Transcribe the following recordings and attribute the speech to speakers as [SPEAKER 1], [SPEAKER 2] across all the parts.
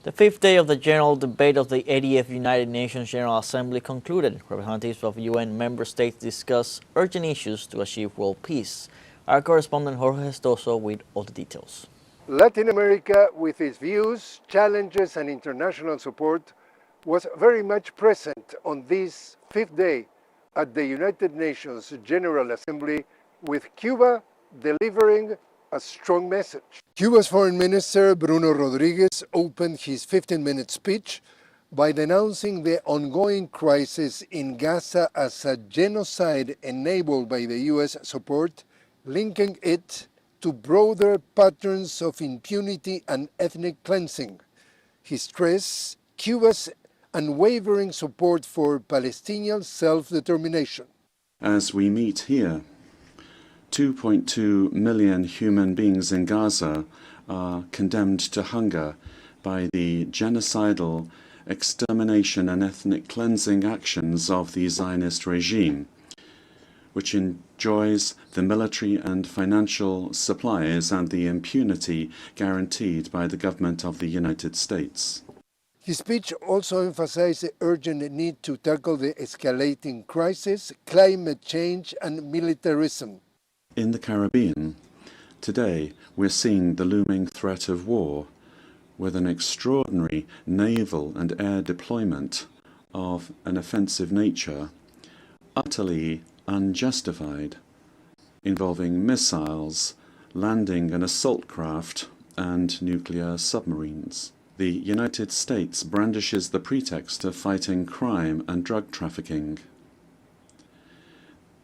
[SPEAKER 1] The fifth day of the general debate of the 80th United Nations General Assembly concluded. Representatives of UN member states discussed urgent issues to achieve world peace. Our correspondent Jorge Gestoso with all the details.
[SPEAKER 2] Latin America, with its views, challenges and international support, was very much present on this fifth day at the United Nations General Assembly, with Cuba delivering a strong message. Cuba's Foreign Minister Bruno Rodriguez opened his 15-minute speech by denouncing the ongoing crisis in Gaza as a genocide enabled by the U.S. support, linking it to broader patterns of impunity and ethnic cleansing. He stressed Cuba's unwavering support for Palestinian self-determination.
[SPEAKER 3] As we meet here, 2.2 million human beings in Gaza are condemned to hunger by the genocidal extermination and ethnic cleansing actions of the Zionist regime, which enjoys the military and financial supplies and the impunity guaranteed by the government of the United States.
[SPEAKER 2] His speech also emphasized the urgent need to tackle the escalating crisis, climate change, and militarism.
[SPEAKER 3] In the Caribbean, today we're seeing the looming threat of war, with an extraordinary naval and air deployment of an offensive nature, utterly unjustified, involving missiles, landing an assault craft, and nuclear submarines. The United States brandishes the pretext of fighting crime and drug trafficking.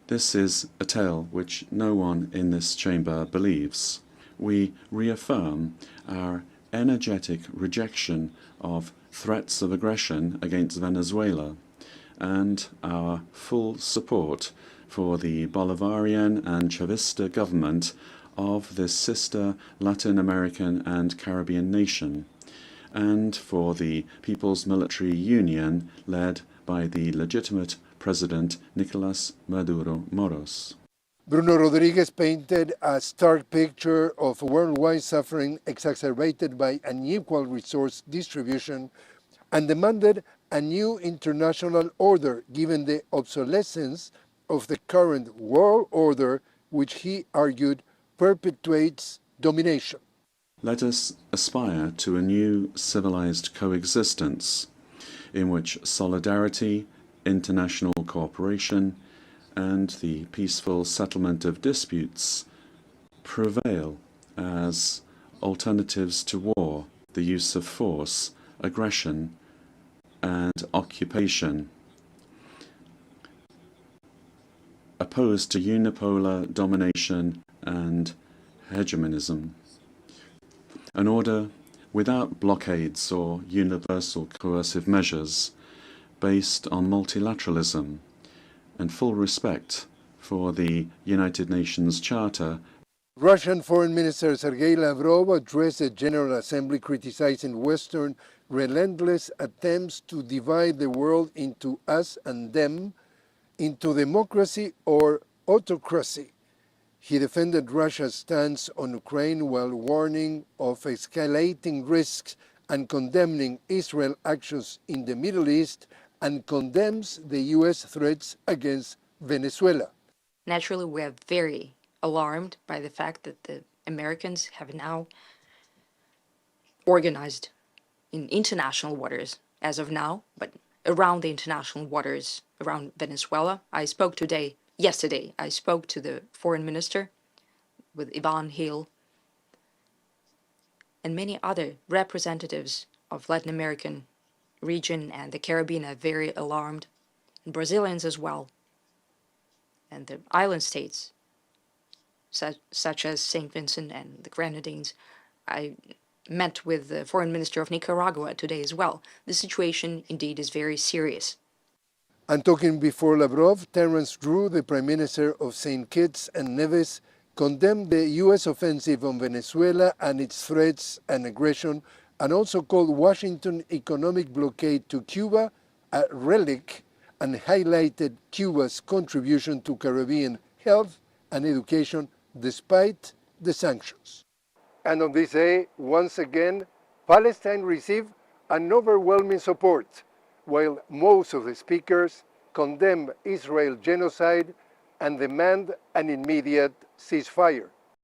[SPEAKER 3] This is a tale which no one in this chamber believes. We reaffirm our energetic rejection of threats of aggression against Venezuela and our full support for the Bolivarian and Chavista government of this sister Latin American and Caribbean nation, and for the People's Military Union led by the legitimate President Nicolas Maduro Moros.
[SPEAKER 2] Bruno Rodriguez painted a stark picture of worldwide suffering exacerbated by unequal resource distribution and demanded a new international order given the obsolescence of the current world order, which he argued perpetuates domination.
[SPEAKER 3] Let us aspire to a new civilized coexistence in which solidarity, international cooperation, and the peaceful settlement of disputes prevail as alternatives to war, the use of force, aggression, and occupation, opposed to unipolar domination and hegemonism. An order without blockades or universal coercive measures, based on multilateralism and full respect for the United Nations Charter.
[SPEAKER 2] Russian Foreign Minister Sergei Lavrov addressed the General Assembly criticizing Western relentless attempts to divide the world into us and them, into democracy or autocracy. He defended Russia's stance on Ukraine while warning of escalating risks and condemning Israel's actions in the Middle East, and condemns the U.S. threats against Venezuela.
[SPEAKER 4] Naturally, we are very alarmed by the fact that the Americans have now organized in international waters as of now, but around the international waters around Venezuela. Yesterday, I spoke to the foreign minister with Ivan Hill and many other representatives of Latin American region and the Caribbean are very alarmed, and Brazilians as well, and the island states such as St. Vincent and the Grenadines. I met with the foreign minister of Nicaragua today as well. The situation indeed is very serious.
[SPEAKER 2] And talking before Lavrov, Terence Drew, the Prime Minister of St. Kitts and Nevis, condemned the U.S. offensive on Venezuela and its threats and aggression, and also called Washington's economic blockade to Cuba a relic, and highlighted Cuba's contribution to Caribbean health and education despite the sanctions. And on this day, once again, Palestine received an overwhelming support, while most of the speakers condemn Israel's genocide and demand an immediate ceasefire.